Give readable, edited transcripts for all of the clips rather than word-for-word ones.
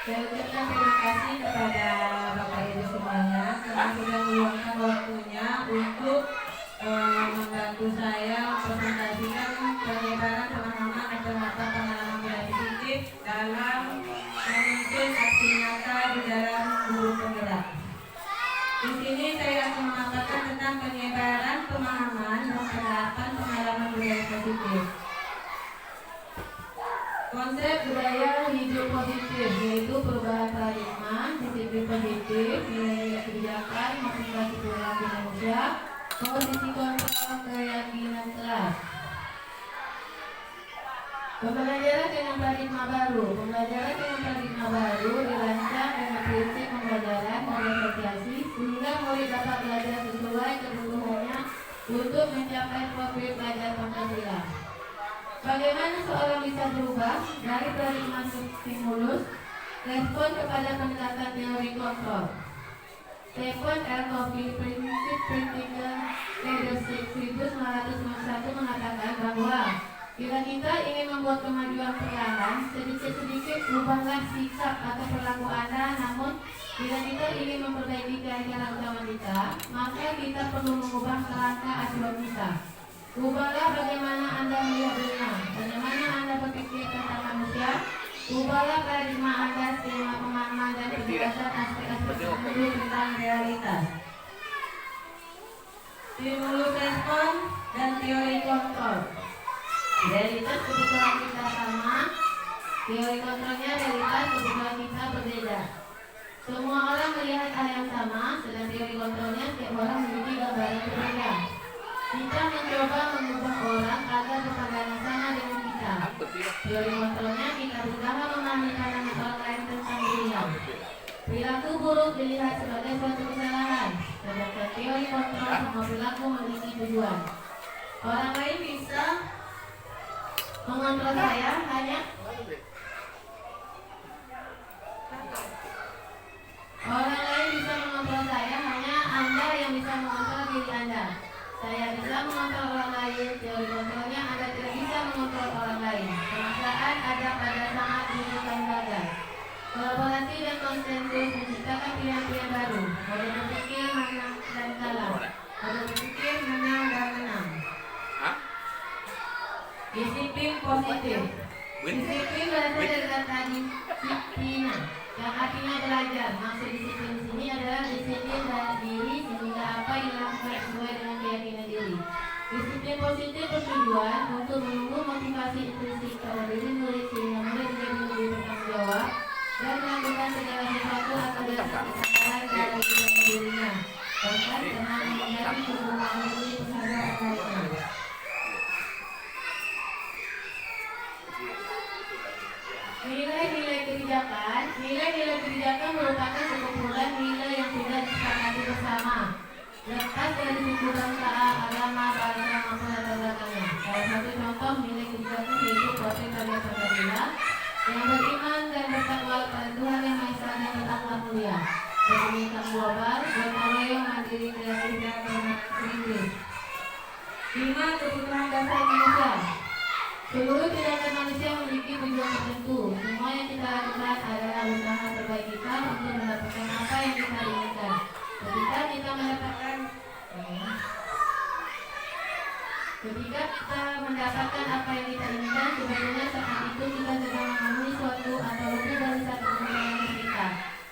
Saya ucapkan terima kasih kepada Bapak Ibu semuanya karena sudah meluangkan waktunya untuk membantu saya presentasikan penyebaran pemahaman dan pengalaman budaya positif dalam memimpin aksi nyata di dalam guru penggerak. Di sini saya akan mengatakan tentang penyebaran pemahaman dan penerapan pengalaman budaya positif. Konsep budaya hidup positif yaitu perubahan paradigma, disiplin positif, nilai-nilai kebijakan, motivasi perilaku manusia, posisi kontrol, keyakinan keras. Pembelajaran dengan paradigma baru. Pembelajaran dengan paradigma baru dirancang dengan prinsip pembelajaran berasosiasi sehingga murid dapat belajar sesuai kebutuhannya untuk mencapai profil belajar Pancasila. Bagaimana seorang bisa berubah dari paradigma stimulus respon kepada pendekatan teori kontrol? Stephen R. Covey, prinsip Practical Leadership 1991 mengatakan bahwa bila kita ingin membuat kemajuan perlahan, sedikit-sedikit ubahlah sikap atau perilaku Anda. Namun, bila kita ingin memperbaiki cara utama kita, maka kita perlu mengubah kerangka acuan kita. Ubahlah bagaimana Anda melihat dunia, bagaimana Anda berpikir tentang manusia. Ubahlah paradigma Anda, skema pemahaman dan penjelasan aspek-aspek tertentu tentang realitas. Stimulus respon dan teori kontrol. Realitas kebutuhan kita sama, teori kontrolnya realitas kebutuhan kita berbeda. Semua orang melihat hal yang sama, sedang teori kontrolnya setiap orang memiliki gambaran berbeda. Kita mencoba mengubah orang agar berpandangan sama dengan kita. Teori kontrolnya kita berusaha memahami pandangan orang lain tentang dirinya. Perilaku buruk dilihat sebagai suatu kesalahan, sedangkan teori kontrol semua perilaku memiliki tujuan. Orang lain bisa mengontrol saya hanya Anda yang bisa mengontrol diri Anda. Saya bisa mengontrol orang lain, teori kontrolnya Anda tidak bisa mengontrol orang lain. Permasalahan ada pada saat rujukan gagal. Kolaborasi dan konsensus menciptakan pilihan-pilihan baru. Mode berpikir menang dan kalah. Mode berpikir menang dan menang. Disiplin positif. Disiplin berasal dari kata disiplina, yang artinya belajar. Maksud disiplin di sini adalah disiplin dari diri sehingga apa yang dilakukan sesuai dengan keyakinan diri. Disiplin positif bertujuan untuk menumbuh motivasi intrinsik pada diri murid sehingga murid menjadi lebih bertanggung jawab dan melakukan segala sesuatu atau dasar kesadaran dari dirinya. Bahkan dengan menghindari hubungan diri terhadap orang lain. Nilai-nilai kebijakan. Nilai-nilai kebijakan merupakan sekumpulan nilai yang sudah disepakati bersama, lepas dari suku bangsa, agama, bahasa maupun latar belakangnya. Salah satu contoh nilai kebijakan yaitu profil belajar Pancasila yang beriman dan bertakwa pada Tuhan Yang Maha Esa dan berakhlak mulia, berpendidikan global, gotong royong, mandiri, kreatif dan beringgris. 5. Kebutuhan dasar manusia. Seluruh tindakan manusia memiliki tujuan tertentu. Semua yang kita lakukan adalah usaha terbaik kita untuk mendapatkan apa yang kita inginkan. Ketika kita mendapatkan apa yang kita inginkan, sebenarnya saat itu kita sedang memenuhi suatu atau lebih dari satu kebutuhan kita.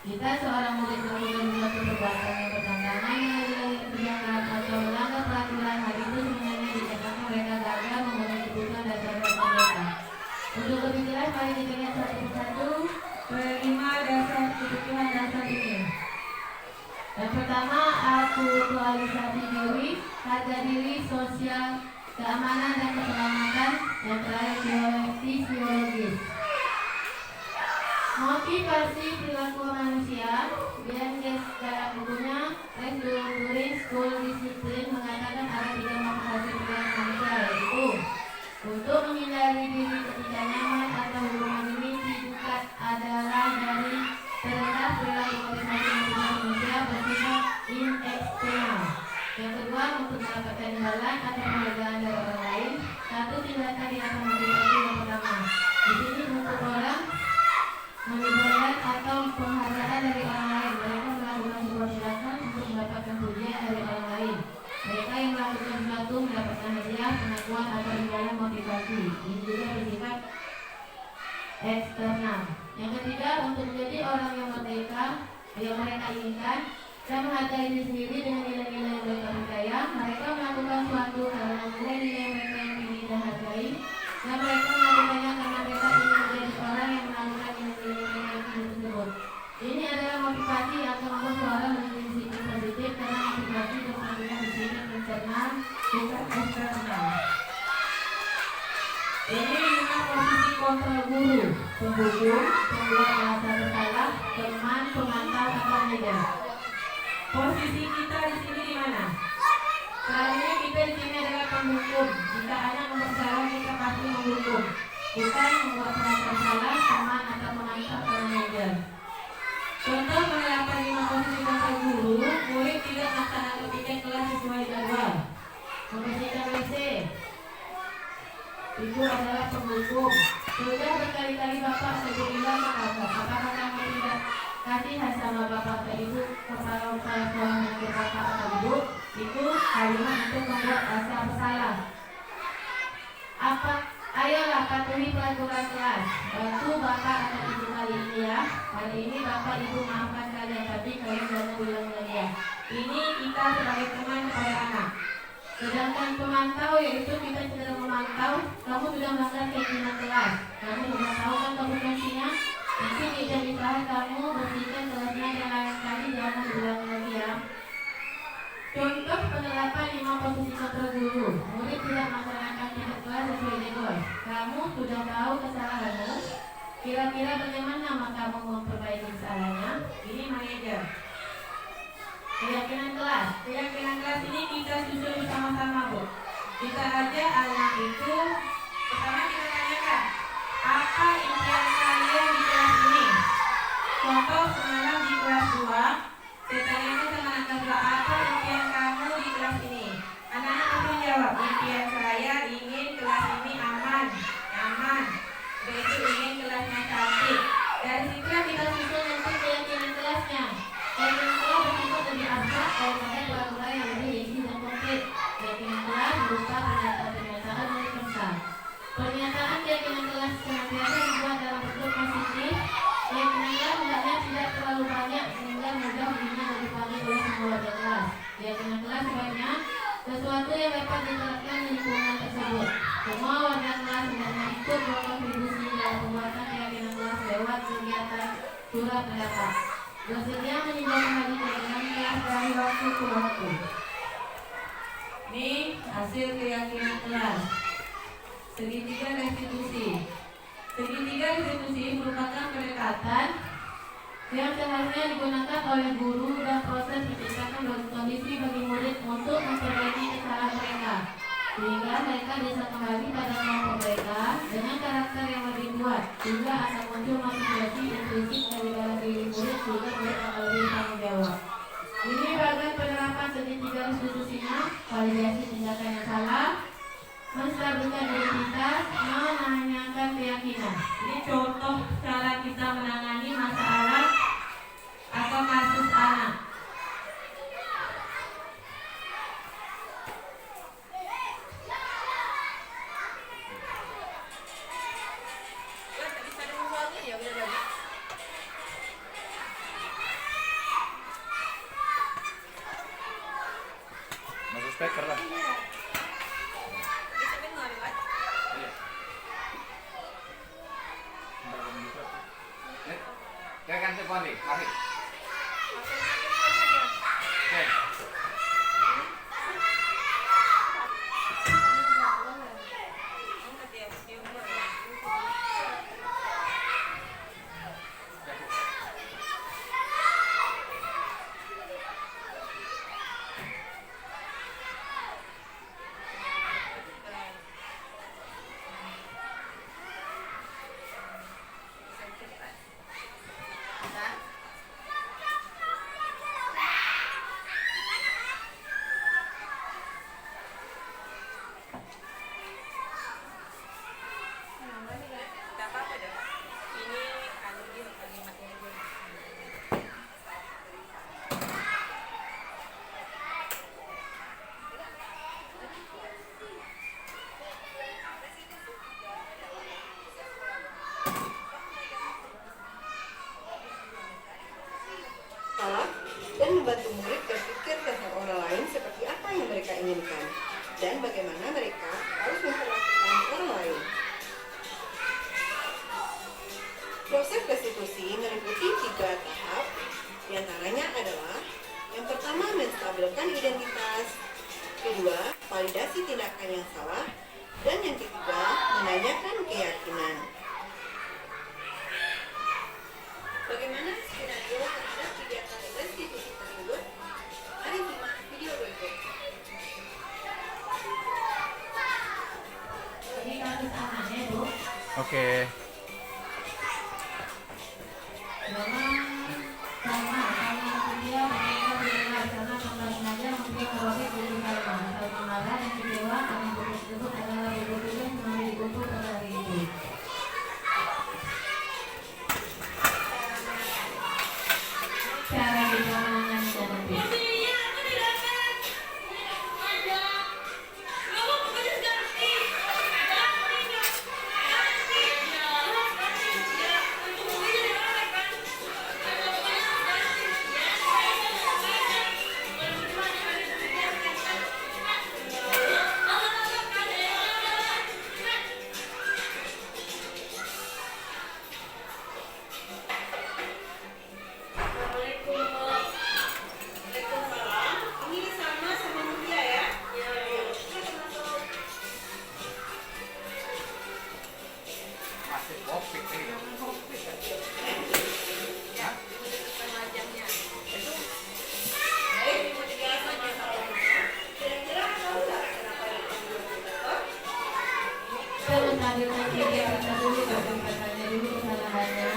Kita seorang murid kemudian membuat perbuatan yang bertentangan dengan kebijakan atau melanggar peraturan. Hal itu sebenarnya dikatakan mereka gagal memenuhi kebutuhan dasar mereka. Untuk lebih jelas, mari kita lihat satu persatu kelima dasar kebutuhan dasar ini. Yang pertama, aktualisasi diri, harga diri, sosial, keamanan dan keselamatan. Yang terakhir, fisiologis. Motivasi perilaku manusia. Bianges dalam bukunya Restoring School Discipline mengatakan ada 3 motivasi perilaku manusia, yaitu untuk menghindari diri ketika nyaman atau hubungan ini dibuat adalah dari terletak perilaku motivasi manusia bersifat ineksternal. Yang kedua, untuk mendapatkan imbalan atau penghargaan dari orang lain. Satu tindakan yang akan motivasi yang pertama. Di sini untuk orang menyebarkan atau mendapatkan hadiah, pengakuan atau imbalan motivasi. Ini juga bersifat eksternal. Yang ketiga, untuk menjadi orang yang merdeka yang mereka inginkan dan menghargai diri sendiri dengan nilai-nilai yang mereka percaya, mereka melakukan suatu karena nilai-nilai mereka yang ingin dihargai, dan mereka melakukannya karena mereka ingin menjadi orang yang melakukan nilai-nilai mereka yang ingin tersebut. Ini adalah motivasi atau membuat seorang menjadi disiplin positif karena motivasi untuk melakukan disiplin internal bukan eksternal. Ini 5 posisi kontrol guru: pembuku, pembuat merasa bersalah, teman, pemantau, atau leader. Posisi kita di sini di mana? Saat ini kita di sini adalah penghukum. Jika anak membuat salah, kita pasti menghukum, bukan membuat merasa bersalah, teman, atau pemantau, atau leader. Contoh penerapan 5 posisi kontrol guru: murid tidak melaksanakan tiket kelas sesuai jadwal, membersihkan WC. Itu adalah penghukum. Sudah berkali-kali bapak saya bilang ke kakak, apakah kamu tidak kasih sama bapak atau ibu kalau suami ke bapak atau ibu? Itu kalimat untuk membuat rasa bersalah. Ayolah patuhi peraturan kelas. Bantu bapak atau ibu kali ini ya. Kali ini bapak ibu maafkan kalian, tapi kalian jangan bilang lagi ya. Ini kita sebagai teman kepada anak. Sedangkan pemantau, yaitu kita sedang memantau kamu sudah melakukan keinginan kelas. Kamu sudah tahu kan konsekuensinya. Nanti tidak ditahan kamu bersihkan kelasnya dan lain kali jangan diulang lagi ya. Contoh penerapan 5 posisi kontrol guru: murid tidak melaksanakan tiket kelas sesuai jadwal. Kamu sudah tahu kesalahanmu. Kira-kira bagaimana kamu memperbaiki kesalahannya? Ini manajer. Keyakinan kelas ini kita susun bersama-sama, Bu. Kita aja anak itu, pertama kita tanyakan, apa impian kalian di kelas ini? Contoh semalam di kelas 2, saya tanyakan sama anak kelas 2, apa impian kamu di kelas ini? Anak-anak itu menjawab, impian saya ingin kelas ini aman, nyaman, yaitu ingin kelasnya cantik. Dari situ kita susun nanti keyakinan kelasnya. Keyakinan kelas bersifat lebih abstrak daripada pura-pura yang lebih rinci dan konkret. Keyakinan kelas berupa pernyataan universal. Pernyataan keyakinan kelas senantiasa dibuat dalam bentuk positif. Keyakinan kelas hendaknya tidak terlalu banyak sehingga mudah dirinya dipanggil oleh semua warga kelas. Keyakinan kelas sebaiknya sesuatu yang dapat diterapkan di lingkungan tersebut. Semua warga kelas hendaknya ikut berkontribusi dalam pembuatan keyakinan kelas lewat kegiatan surat pendapat. Bersedia meninjau kembali keyakinan kelas dari waktu ke waktu. Ini hasil keyakinan kelas. Segitiga restitusi. Segitiga restitusi merupakan pendekatan yang seharusnya digunakan oleh guru dan proses menciptakan kondisi bagi murid untuk memperbaiki kesalahan mereka, sehingga mereka bisa kembali pada kemampuan mereka dengan karakter yang lebih kuat, sehingga akan muncul motivasi implisit dari dalam diri murid sehingga murid akan lebih bertanggung jawab. Ini bagian penerapan segitiga restitusinya: validasi tindakan yang salah, menstabilkan identitas, menanyakan keyakinan. Ini contoh cara kita menangani masalah atau kasus anak. Masuk speaker lah. Kita kan telepon nih, mari. Oke. tangannya, Bu. Oke. Memang sama dia mereka benar karena tanpa sengaja mungkin merobek buku Salma. Salma marah dan kecewa karena buku tersebut adalah buku tulis yang menjadi buku pada hari itu. Cara dijalannya nanti. Masih kopik ini. Hah? Terus hadirkan dia kita dulu bertanya dulu kesalahannya.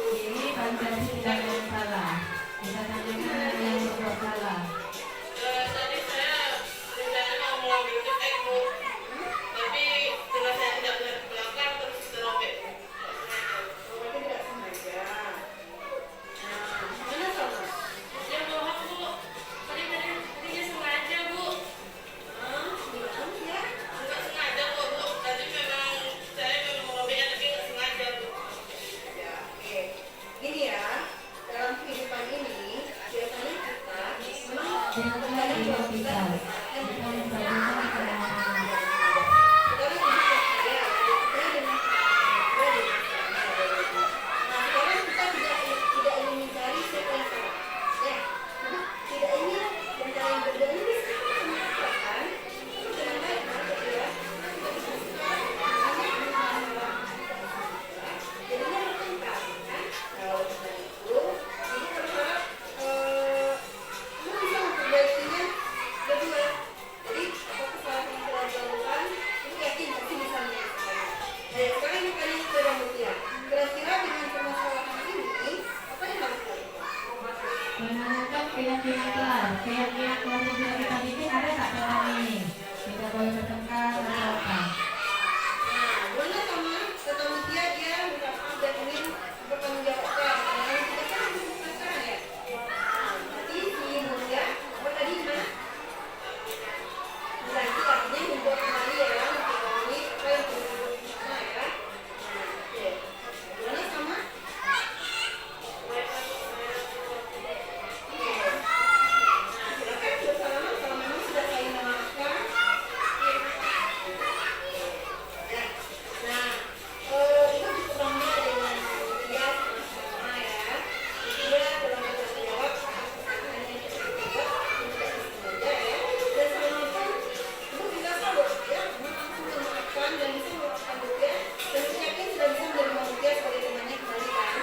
Ini Pancasila tidak ada yang salah. Kita tanyakan ada yang berbuat salah. Tadi saya rencana mau ambil tiket Bu, tapi setelah saya tidak melihat ke belakang terus terobek. Berarti tidak sengaja. Nah, mana sama? Dia bohong Bu, tadinya sengaja Bu, Bilang ya. nggak sengaja kok Bu. Tadi memang saya memang merobeknya tapi nggak sengaja Bu. Ya, oke. Gini ya, dalam kehidupan ini biasanya kita memang Dengan identitas, kita memperlukan kebenaran. dalam hidup saya, saya dengan nah sekarang kita tidak ingin mencari siapa yang salah. Ya, tidak ingin mencari yang berbeda ini bisa mengatakan itu dengan baik ya. Kita bisa jadinya bertengkar kan kalau sudah itu jadi berharap lu bisa memperbaikinya berdua. Jadi apa kesalahan yang telah dilakukan itu yakin pasti bisa menyelesaikan. Nah sekarang ini kalian sudah mulia, kira-kira dengan permasalahan ini apa yang harus dilakukan? Menanamkan keyakinan kelas. Keyakinan kelas yang sudah kita bikin ada tak dalam ini? Tidak boleh bertengkar atau apa? Nah, Buana sama kata mulia dia minta maaf dan ingin bertanggung jawabkan. Nah, kita kan bukan sekarang ya. Nah, berarti si mulia apa tadi gimana? Berarti artinya membuat kembali ya, mengetahui apa yang perlu dilakukan ya. Nah, oke. Buana sama? Oke. Nah, silakan bersalaman kalau memang sudah saling memaafkan. Ya. Nah, itu cukup lama dengan dia sama ya. Dia dalam bertanggung jawab atas kesalahan yang kita buat, tidak sengaja ya. Dan selain itu bisa selalu ya langsung memaafkan dan bisa memaafkan dia. Dan saya yakin sudah bisa menerima dia sebagai temannya kembali kan.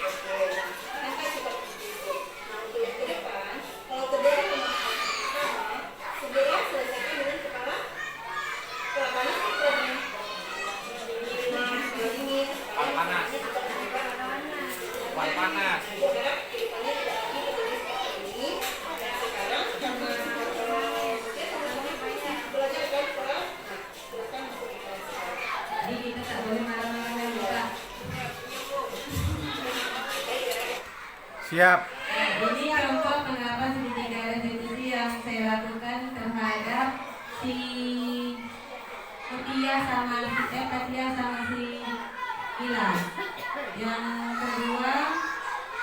Oke, nah kan seperti itu. Nah untuk yang ke depan, kalau terjadi pemaafan sama, segera selesaikan dengan kepala panas atau kepala dingin? Kepala panas. Kepala panas. Jadi kita tak boleh marah-marah juga. Siap. Ini contoh penerapan segitiga restitusi yang saya lakukan terhadap si Fatia sama si Ila. Yang kedua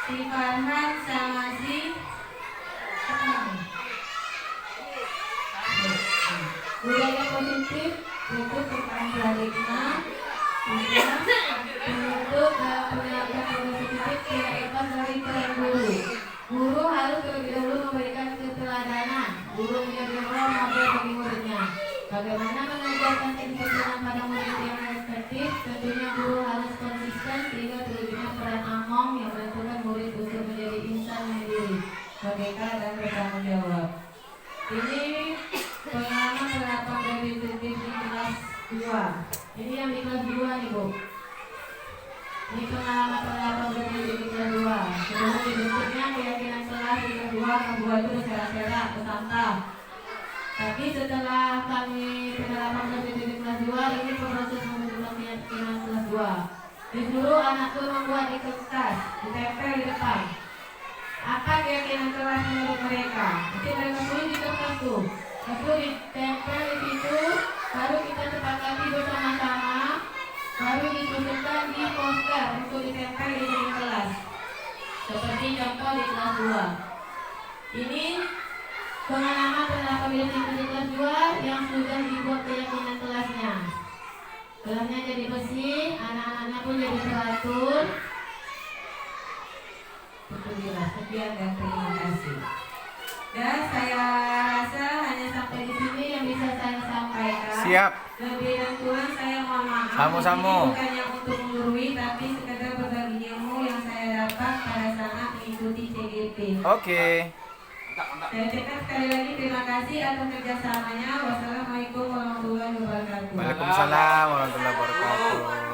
si Farhan sama si budaya positif, itu perubahan paradigma. Tiga, Penutup dalam penerapan progresi titik tidak ikhlas dari peran guru. Guru harus terlebih dahulu memberikan keteladanan. Guru menjadi role model bagi muridnya. Bagaimana mengajarkan kedisiplinan pada murid yang efektif? Tentunya guru harus konsisten sehingga terwujudnya peran among yang menentukan murid untuk menjadi insan mandiri, merdeka dan bertanggung jawab. Ini pengalaman penerapan progresi titik di kelas 2. Ini yang di kelas 2 nih Bu. Ini pengalaman penerapan progresi di kelas 2. Sebelum dibentuknya keyakinan kelas di kelas 2, kelas 2 itu serak-serak, kesantah. Tapi setelah kami penerapan progresi di kelas 2, ini proses membentuk keyakinan kelas 2. Disuruh anakku membuat di kertas, ditempel di depan. Apa keyakinan kelas menurut mereka? Jadi mereka tulis di kertas tuh, lalu ditempel di situ, baru kita sepakati bersama-sama, baru disusunkan di poster untuk ditempel di dinding kelas. Seperti contoh di kelas 2. Ini pengalaman penerapan progresi di kelas 2 yang sudah dibuat keyakinan kelasnya. Kelasnya jadi bersih, anak-anaknya pun jadi teratur. Sekian dan terima kasih. Dan saya rasa hanya sampai di sini yang bisa saya sampaikan. Siap. Lebih dan kurang saya mohon maaf. Samu-samu. Ini bukan yang untuk menggurui, tapi sekedar berbagi ilmu yang saya dapat pada saat mengikuti CGP. Oke. Saya ucapkan sekali lagi terima kasih atas kerjasamanya. Wassalamualaikum warahmatullahi wabarakatuh. Waalaikumsalam warahmatullahi wabarakatuh.